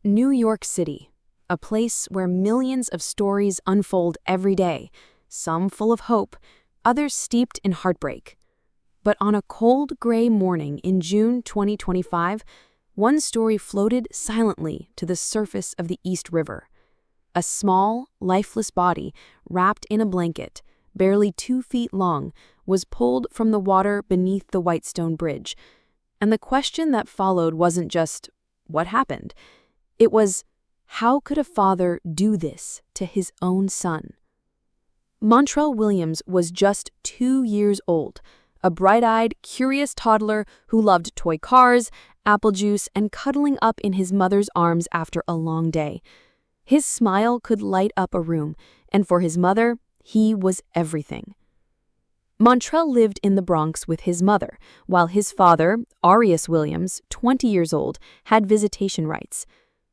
New York City, a place where millions of stories unfold every day, some full of hope, others steeped in heartbreak. But on a cold, gray morning in June 2025, one story floated silently to the surface of the East River. A small, lifeless body, wrapped in a blanket, barely 2 feet long, was pulled from the water beneath the Whitestone Bridge. And the question that followed wasn't just, what happened? It was, how could a father do this to his own son? Montrell Williams was just 2 years old, a bright-eyed, curious toddler who loved toy cars, apple juice, and cuddling up in his mother's arms after a long day. His smile could light up a room, and for his mother, he was everything. Montrell lived in the Bronx with his mother, while his father, Arius Williams, 20 years old, had visitation rights.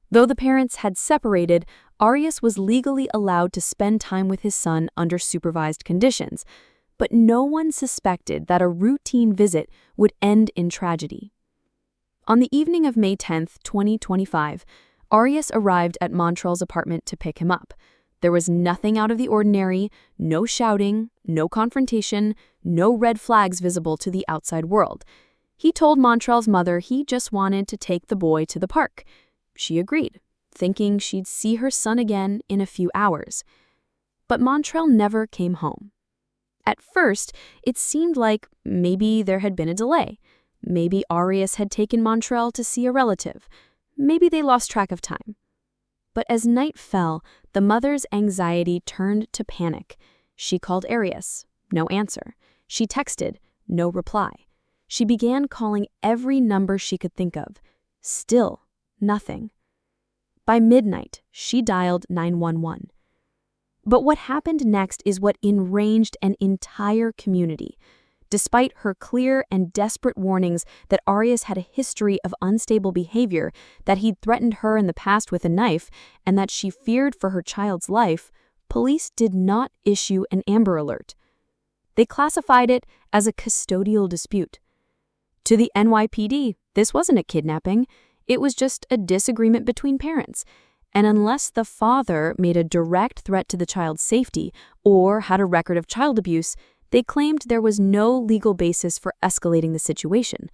Though the parents had separated, Arius was legally allowed to spend time with his son under supervised conditions, but no one suspected that a routine visit would end in tragedy. On the evening of May 10, 2025, Arius arrived at Montrell's apartment to pick him up. There was nothing out of the ordinary, no shouting, no confrontation, no red flags visible to the outside world. He told Montrell's mother he just wanted to take the boy to the park. She agreed, thinking she'd see her son again in a few hours. But Montrell never came home. At first, it seemed like maybe there had been a delay. Maybe Arius had taken Montrell to see a relative. Maybe they lost track of time. But as night fell, the mother's anxiety turned to panic. She called Arius, no answer. She texted, no reply. She began calling every number she could think of. Still, nothing. By midnight, she dialed 911. But what happened next is what enraged an entire community. Despite her clear and desperate warnings that Arius had a history of unstable behavior, that he'd threatened her in the past with a knife, and that she feared for her child's life, police did not issue an Amber Alert. They classified it as a custodial dispute. To the NYPD, this wasn't a kidnapping. It was just a disagreement between parents, and unless the father made a direct threat to the child's safety or had a record of child abuse, they claimed there was no legal basis for escalating the situation.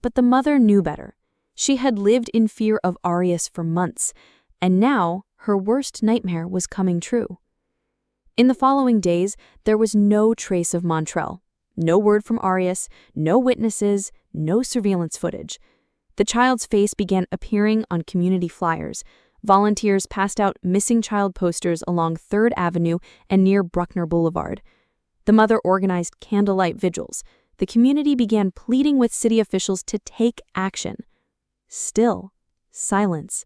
But the mother knew better. She had lived in fear of Arius for months, and now her worst nightmare was coming true. In the following days, there was no trace of Montrell. No word from Arius, no witnesses, no surveillance footage. The child's face began appearing on community flyers. Volunteers passed out missing child posters along 3rd Avenue and near Bruckner Boulevard. The mother organized candlelight vigils. The community began pleading with city officials to take action. Still, silence.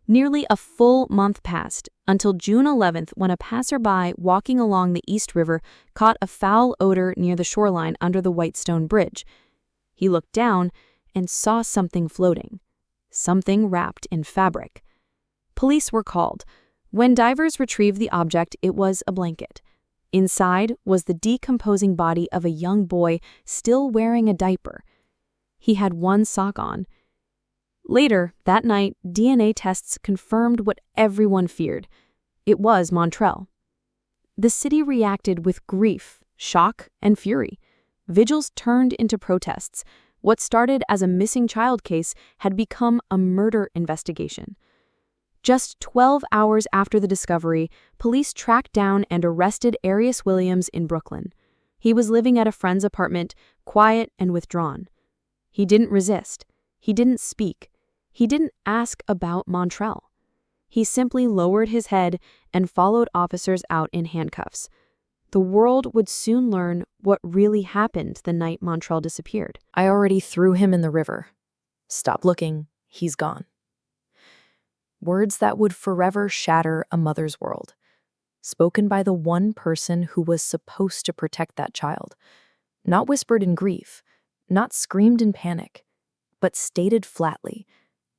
Nearly a full month passed, until June 11th when a passerby walking along the East River caught a foul odor near the shoreline under the Whitestone Bridge. He looked down and saw something floating, something wrapped in fabric. Police were called. When divers retrieved the object, it was a blanket. Inside was the decomposing body of a young boy still wearing a diaper. He had one sock on. Later, that night, DNA tests confirmed what everyone feared. It was Montrell. The city reacted with grief, shock, and fury. Vigils turned into protests. What started as a missing child case had become a murder investigation. Just 12 hours after the discovery, police tracked down and arrested Arius Williams in Brooklyn. He was living at a friend's apartment, quiet and withdrawn. He didn't resist. He didn't speak. He didn't ask about Montrell. He simply lowered his head and followed officers out in handcuffs. The world would soon learn what really happened the night Montrell disappeared. I already threw him in the river. Stop looking, he's gone. Words that would forever shatter a mother's world, spoken by the one person who was supposed to protect that child. Not whispered in grief, not screamed in panic, but stated flatly,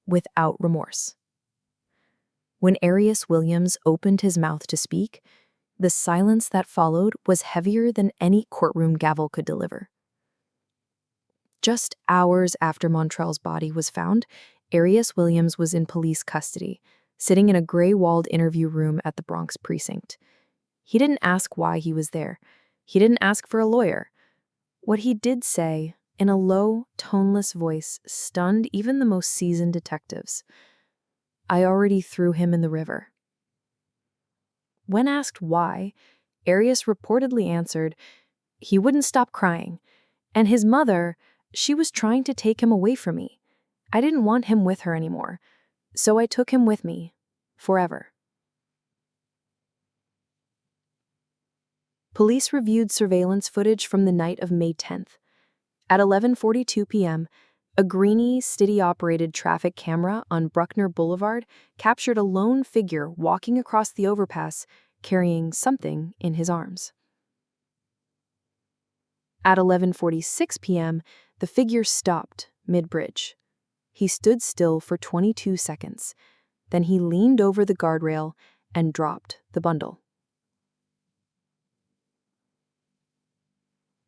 without remorse. When Arius Williams opened his mouth to speak, the silence that followed was heavier than any courtroom gavel could deliver. Just hours after Montrell's body was found, Arius Williams was in police custody, sitting in a gray-walled interview room at the Bronx precinct. He didn't ask why he was there. He didn't ask for a lawyer. What he did say, in a low, toneless voice, stunned even the most seasoned detectives. "I already threw him in the river." When asked why, Arius reportedly answered, "He wouldn't stop crying. And his mother, she was trying to take him away from me. I didn't want him with her anymore, so I took him with me, forever." Police reviewed surveillance footage from the night of May 10th. At 11:42 p.m., a grainy, city-operated traffic camera on Bruckner Boulevard captured a lone figure walking across the overpass, carrying something in his arms. At 11:46 p.m., the figure stopped mid-bridge. He stood still for 22 seconds. Then he leaned over the guardrail and dropped the bundle.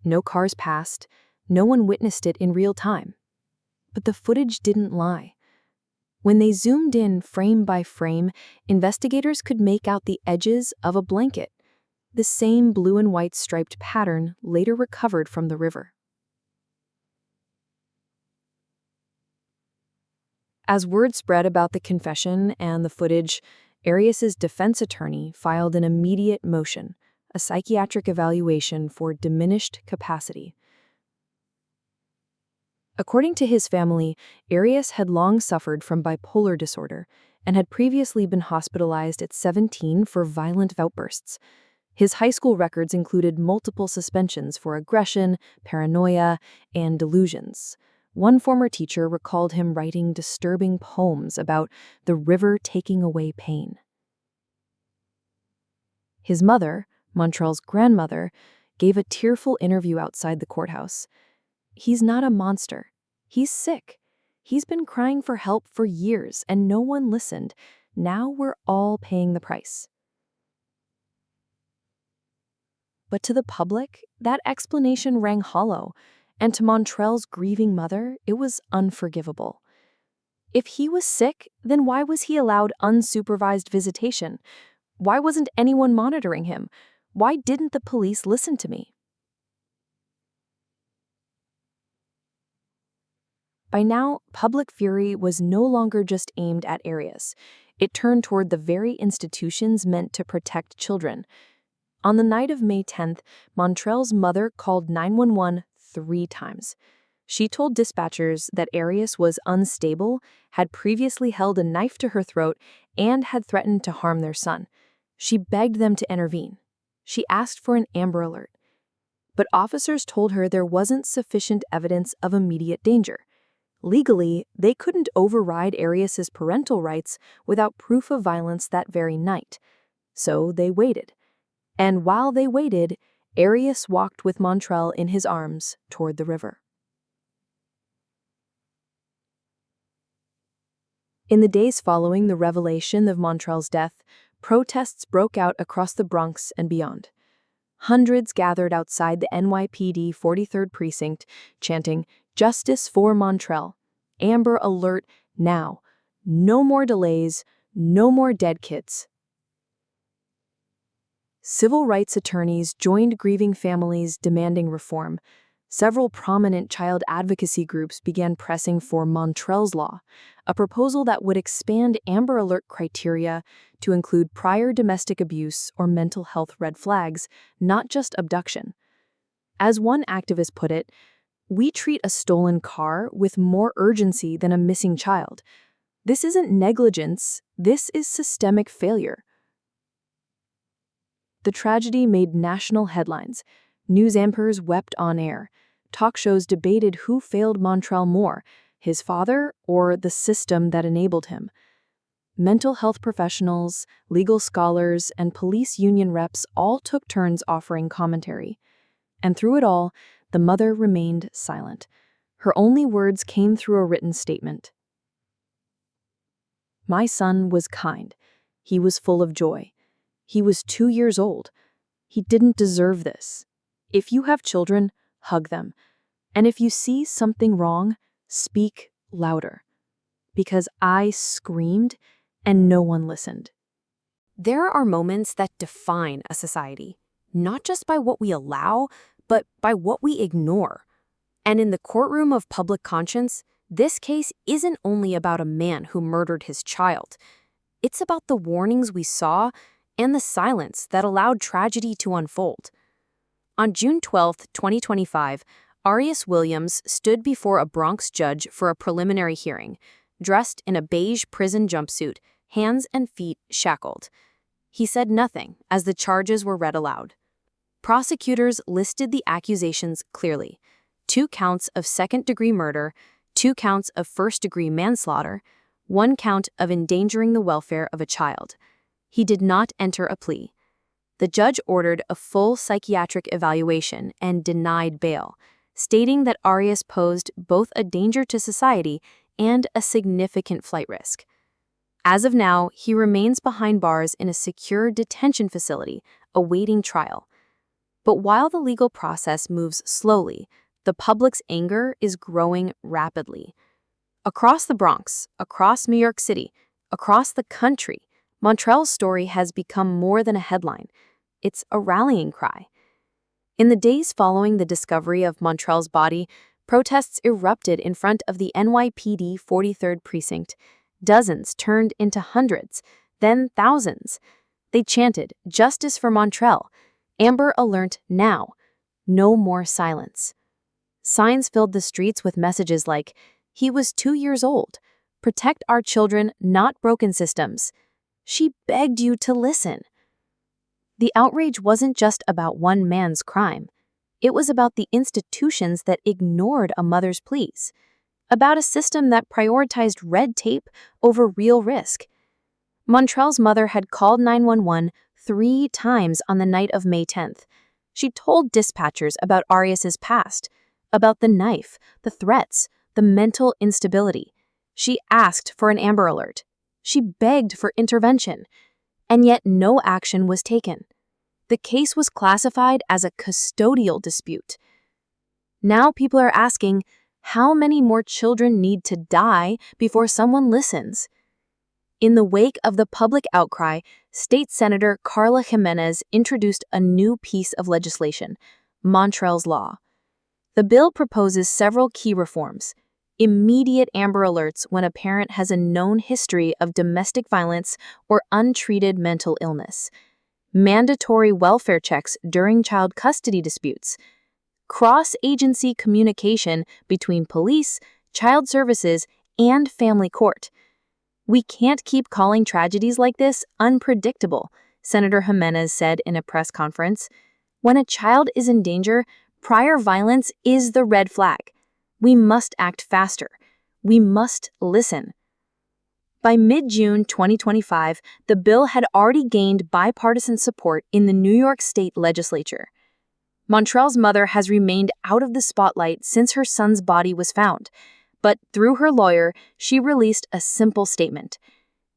No cars passed. No one witnessed it in real time. But the footage didn't lie. When they zoomed in frame by frame, investigators could make out the edges of a blanket, the same blue and white striped pattern later recovered from the river. As word spread about the confession and the footage, Arius's defense attorney filed an immediate motion, a psychiatric evaluation for diminished capacity. According to his family, Arius had long suffered from bipolar disorder and had previously been hospitalized at 17 for violent outbursts. His high school records included multiple suspensions for aggression, paranoia, and delusions. One former teacher recalled him writing disturbing poems about the river taking away pain. His mother, Montrell's grandmother, gave a tearful interview outside the courthouse. "He's not a monster. He's sick. He's been crying for help for years, and no one listened. Now we're all paying the price." But to the public, that explanation rang hollow, and to Montrell's grieving mother, it was unforgivable. If he was sick, then why was he allowed unsupervised visitation? Why wasn't anyone monitoring him? Why didn't the police listen to me? By now, public fury was no longer just aimed at Arius. It turned toward the very institutions meant to protect children. On the night of May 10th, Montrell's mother called 911 3 times. She told dispatchers that Arius was unstable, had previously held a knife to her throat, and had threatened to harm their son. She begged them to intervene. She asked for an Amber Alert. But officers told her there wasn't sufficient evidence of immediate danger. Legally, they couldn't override Arius's parental rights without proof of violence that very night. So they waited. And while they waited, Arius walked with Montrell in his arms toward the river. In the days following the revelation of Montrell's death, protests broke out across the Bronx and beyond. Hundreds gathered outside the NYPD 43rd Precinct, chanting, "Justice for Montrell. Amber Alert now. No more delays. No more dead kids." Civil rights attorneys joined grieving families demanding reform. Several prominent child advocacy groups began pressing for Montrell's Law, a proposal that would expand Amber Alert criteria to include prior domestic abuse or mental health red flags, not just abduction. As one activist put it, "We treat a stolen car with more urgency than a missing child. This isn't negligence, this is systemic failure." The tragedy made national headlines. News anchors wept on air. Talk shows debated who failed Montrell more, his father or the system that enabled him. Mental health professionals, legal scholars, and police union reps all took turns offering commentary. And through it all, the mother remained silent. Her only words came through a written statement. "My son was kind. He was full of joy. He was 2 years old. He didn't deserve this. If you have children, hug them. And if you see something wrong, speak louder. because I screamed and no one listened. There are moments that define a society, not just by what we allow, but by what we ignore. And in the courtroom of public conscience, this case isn't only about a man who murdered his child. It's about the warnings we saw and the silence that allowed tragedy to unfold. On June 12, 2025, Arius Williams stood before a Bronx judge for a preliminary hearing, dressed in a beige prison jumpsuit, hands and feet shackled. He said nothing as the charges were read aloud. Prosecutors listed the accusations clearly: 2 counts of second-degree murder, 2 counts of first-degree manslaughter, 1 count of endangering the welfare of a child. He did not enter a plea. The judge ordered a full psychiatric evaluation and denied bail, stating that Arius posed both a danger to society and a significant flight risk. As of now, he remains behind bars in a secure detention facility, awaiting trial. But while the legal process moves slowly, the public's anger is growing rapidly. Across the Bronx, across New York City, across the country, Montrell's story has become more than a headline. It's a rallying cry. In the days following the discovery of Montrell's body, protests erupted in front of the NYPD 43rd Precinct. Dozens turned into hundreds, then thousands. They chanted, "Justice for Montrell," "Amber Alert now," "No more silence." Signs filled the streets with messages like, "He was 2 years old. Protect our children, not broken systems. She begged you to listen." The outrage wasn't just about one man's crime. It was about the institutions that ignored a mother's pleas, about a system that prioritized red tape over real risk. Montrell's mother had called 911 3 times on the night of May 10th. She told dispatchers about Arius's past, about the knife, the threats, the mental instability. She asked for an Amber Alert. She begged for intervention. And yet no action was taken. The case was classified as a custodial dispute. Now people are asking, how many more children need to die before someone listens? In the wake of the public outcry, State Senator Carla Jimenez introduced a new piece of legislation, Montrell's Law. The bill proposes several key reforms: immediate Amber Alerts when a parent has a known history of domestic violence or untreated mental illness, mandatory welfare checks during child custody disputes, cross-agency communication between police, child services, and family court. We can't keep calling tragedies like this unpredictable, Senator Jimenez said in a press conference. When a child is in danger, prior violence is the red flag. We must act faster. We must listen. By mid-June 2025, the bill had already gained bipartisan support in the New York State legislature. Montrell's mother has remained out of the spotlight since her son's body was found, but through her lawyer, she released a simple statement: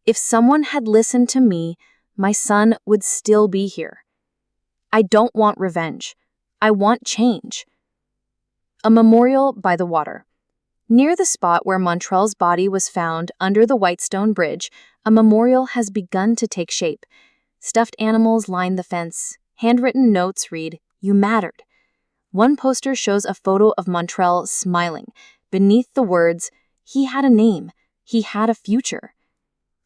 "If someone had listened to me, my son would still be here. I don't want revenge. I want change." A memorial by the water. Near the spot where Montrell's body was found under the Whitestone Bridge, a memorial has begun to take shape. Stuffed animals line the fence. Handwritten notes read, "You mattered." One poster shows a photo of Montrell smiling. Beneath the words, "He had a name. He had a future."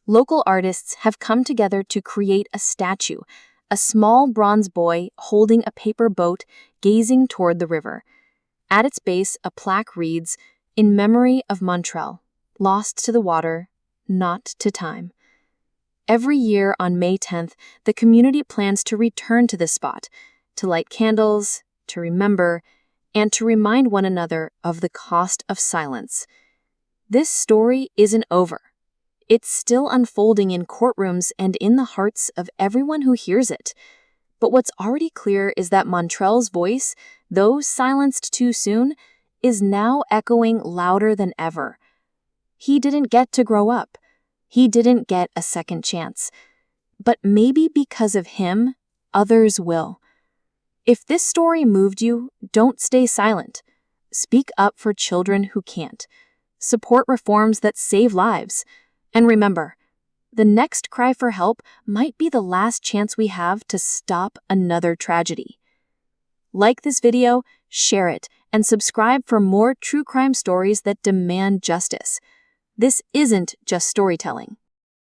Local artists have come together to create a statue, a small bronze boy holding a paper boat gazing toward the river. At its base, a plaque reads, "In memory of Montrell, lost to the water, not to time." Every year on May 10th, the community plans to return to this spot, to light candles, to remember, and to remind one another of the cost of silence. This story isn't over. It's still unfolding in courtrooms and in the hearts of everyone who hears it. But what's already clear is that Montrell's voice, though silenced too soon, is now echoing louder than ever. He didn't get to grow up. He didn't get a second chance. But maybe because of him, others will. If this story moved you, don't stay silent. Speak up for children who can't. support reforms that save lives. And remember, the next cry for help might be the last chance we have to stop another tragedy. Like this video, share it, and subscribe for more true crime stories that demand justice. This isn't just storytelling.